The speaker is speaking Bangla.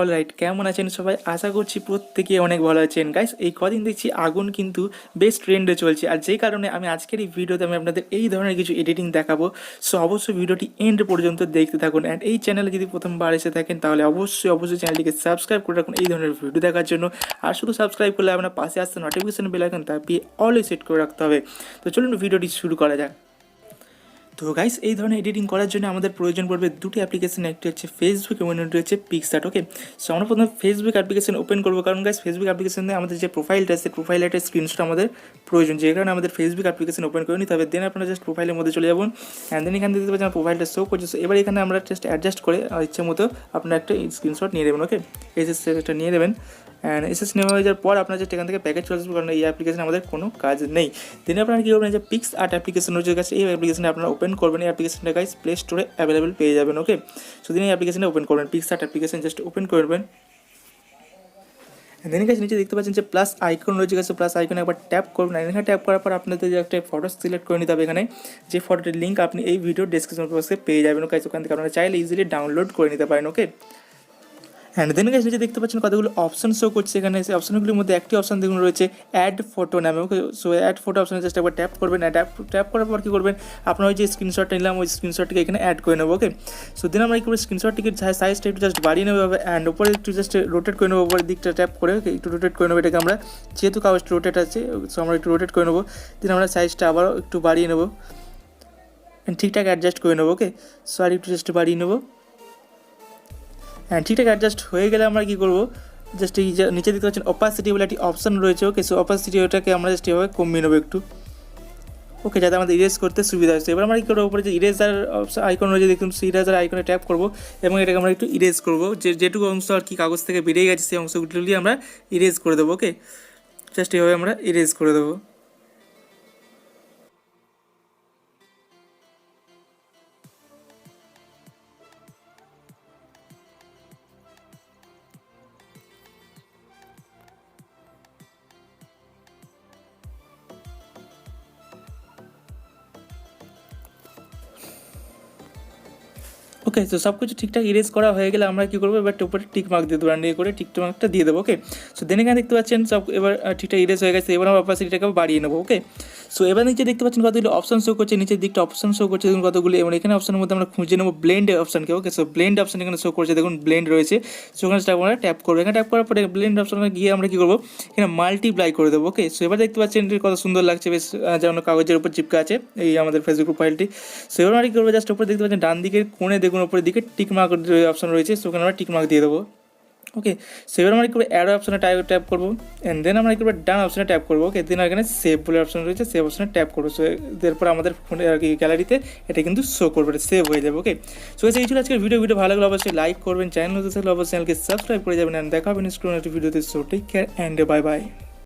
অলরাইট, কেমন আছেন সবাই? আশা করছি প্রত্যেকে অনেক ভালো আছেন। গাইস, এই কদিন দেখছি আগুন কিন্তু বেশ ট্রেন্ডে চলছে, আর যেই কারণে আমি আজকের এই ভিডিওতে আমি আপনাদের এই ধরনের কিছু এডিটিং দেখাবো। সো অবশ্যই ভিডিওটি এন্ড পর্যন্ত দেখতে থাকুন। অ্যান্ড এই চ্যানেলে যদি প্রথমবার এসে থাকেন তাহলে অবশ্যই চ্যানেলটিকে সাবস্ক্রাইব করে রাখুন এই ধরনের ভিডিও দেখার জন্য। আর শুধু সাবস্ক্রাইব করলে আপনার পাশে আসতে নোটিফিকেশন বেল আইকন তাপিয়ে অলওয়েজ সেট করে রাখতে হবে। তো চলুন ভিডিওটি শুরু করা যাক। তো গাইস, এই ধরনের এডিটিং করার জন্য আমাদের প্রয়োজন পড়বে দুটি অ্যাপ্লিকেশন, একটি হচ্ছে ফেসবুক এবং অন্যটি হচ্ছে পিক্সআর্ট। ওকে, সো আমরা প্রথমে ফেসবুক অ্যাপ্লিকেশন ওপেন করবো, কারণ গাইস ফেসবুক অ্যাপ্লিকেশনে আমাদের যে প্রোফাইলটা আছে প্রোফাইল একটা স্ক্রিনশট আমাদের প্রয়োজন, যে কারণে আমাদের ফেসবুক অ্যাপ্লিকেশন ওপেন করে নিতে হবে। দেন আপনারা জাস্ট প্রোফাইলের মধ্যে চলে যাবেন, অ্যান্ড দেন এখানে দেখতে পাচ্ছেন প্রোফাইলটা শো করছে। সো এবার এখানে আমরা জাস্ট অ্যাডজাস্ট করে ইচ্ছে মতো আপনার একটা স্ক্রিনশট নিয়ে নেবেন। ওকে, সেটা নিয়ে নেবেন। অ্যান্ড এসএস নেওয়া হয়ে যাওয়ার পর আপনার জাস্ট এখান থেকে প্যাকেজ চলে আসবে, কারণ এই অ্যাপ্লিকেশনে আমাদের কোনো কাজ নেই। দেন আপনারা কী করবেন, যে পিক্সআর্ট অ্যাপ্লিকেশন রয়েছে কাছে, এই অ্যাপ্লিকেশনে আপনারা ওপেন করবেন। এই অ্যাপ্লিকেশনটা গাইস প্লে স্টোরে অ্যাভেলেবেল পেয়ে যাবেন। ওকে, সো দিন এই অ্যাপ্লিকেশনে ওপেন করবেন, পিক্সআর্ট অ্যাপ্লিকেশন জাস্ট ওপেন করবেন। দেন গাইস নিচে দেখতে পাচ্ছেন যে প্লাস আইকন রয়েছে গেছে, প্লাস আইকনে একবার ট্যাপ করবেন। এখানে ট্যাপ করার পর আপনাদের যে একটা ফটো সিলেক্ট করে নিতে হবে। এখানে যে ফটোটির লিঙ্ক আপনি এই ভিডিও ডেসক্রিপশন বক্সে পেয়ে যাবেন। ওকে, ওখান থেকে আপনারা চাইলে ইজিলি ডাউনলোড করে নিতে পারেন। ওকে, অ্যান্ড দেন গাইস নিচে দেখতে পাচ্ছেন কতগুলো অপশন শো করছে। এখানে সেই অপশনগুলির মধ্যে একটি অপশন দেখুন রয়েছে অ্যাড ফটো নামে। ওকে, সো অ্যাড ফটো অপশনে জাস্ট একবার ট্যাপ করবেন। ট্যাপ করার পর কী করবেন, আপনার ওই যে স্ক্রিনশটটা নিলাম ওই স্ক্রিনশটটিকে এখানে অ্যাড করে নেবো। ওকে, সো দেন আমরা কী করবো, স্ক্রিনশটটিকে সাইজটা একটু জাস্ট বাড়িয়ে নেবো, অ্যান্ড উপরে একটু জাস্ট রোটেট করে নেবো, উপরের দিকটা ট্যাপ করে একটু রোটেট করে নেবো। এটাকে আমরা যেহেতু কাগজটা রোটেট আছে, সো আমরা একটু রোটেট করে নেবো। দেন আমরা সাইজটা আবারও একটু বাড়িয়ে নেবো, ঠিকঠাক অ্যাডজাস্ট করে নেবো। ওকে, সো আর একটু জাস্ট বাড়িয়ে নেবো। হ্যাঁ, ঠিকঠাক অ্যাডজাস্ট হয়ে গেলে আমরা কী করবো, জাস্ট এই যে নিচে দেখতে পাচ্ছেন অপাসিটি বলে একটি অপশন রয়েছে। ওকে, সো অপাসিটি ওটাকে আমরা জাস্ট এভাবে কমিয়ে নেবো একটু। ওকে, যাতে আমাদের ইরেজ করতে সুবিধা হচ্ছে। এবার আমরা কী করবো, উপরে যে ইরেজার আইকন রয়েছে দেখুন, সেই ইরেজার আইকনে ট্যাপ করবো এবং এটাকে আমরা একটু ইরেজ করবো। যেটুকু অংশ আর কি কাগজ থেকে বেরিয়ে গেছে সেই অংশগুলি আমরা ইরেজ করে দেবো। ওকে, জাস্ট এভাবে আমরা ইরেজ করে দেবো। ওকে, তো সব কিছু ঠিকঠাক ইরেজ করা হয়ে গেলে আমরা কী করবো, এবার উপরে টিক মার্ক দিয়ে দেবো, নিয়ে করে টিক মার্কটা দিয়ে দেবো। ওকে, সো দেন এখানে দেখতে পাচ্ছেন সব এবার ঠিকঠাক ইরেজ হয়ে গেছে। এবার আমরা অপাসিটিটাকে বাড়িয়ে নেবো। ওকে, সো এবার নিচে দেখতে পাচ্ছেন কতগুলো অপশন শো করছে, নিচের দিকটা অপশন শো করছে দেখুন কতগুলি, এবং এখানে অপশনের মধ্যে আমরা খুঁজে নেবো ব্লেন্ড অপশনকে। ওকে, সো ব্লেন্ড অপশন এখানে শো করছে দেখুন, ব্লেন্ড রয়েছে। সো ওখানে আমরা ট্যাপ করবো। এখানে ট্যাপ করার পরে ব্লেন্ড অপশনে গিয়ে আমরা কী করবো, এখানে মাল্টিপ্লাই করে দেবো। ওকে, সো এবার দেখতে পাচ্ছেন কত সুন্দর লাগছে, বেশ যেমন কাগজের উপর চিপকা আছে এই আমাদের ফেসবুক প্রোফাইলটি। সো এবার আমরা কী করবো, জাস্ট উপরে দেখতে পাচ্ছেন ডান দিকের কোণে দেখুন উপরের দিকে টিক মার্ক অপশন রয়েছে, সো ওখানে আমরা টিক মার্ক দিয়ে দেবো। ওকে, সো এবার আমরা কী করবো, অ্যারো অপশনে ট্যাপ করবো, অ্যান্ড দেন আমরা কী করবো, ডান অপশনে ট্যাপ করবো। ওকে, দেন এখানে সেভ বলে অপশন রয়েছে, সেভ অপশনে ট্যাপ করবো। সো এরপর আমাদের ফোনে আর কি গ্যালারিতে এটা কিন্তু শো করবে, সেভ হয়ে যাবে। ওকে, সো এই ছিল আজকের ভিডিও ভালো লাগলে অবশ্যই লাইক করবেন, চ্যানেল হতে থাকলে অবশ্যই চ্যানেলকে সাবস্ক্রাইব করে যাবেন, অ্যান্ড দেখা হবে নেক্সট ভিডিওতে। So take care and bye by.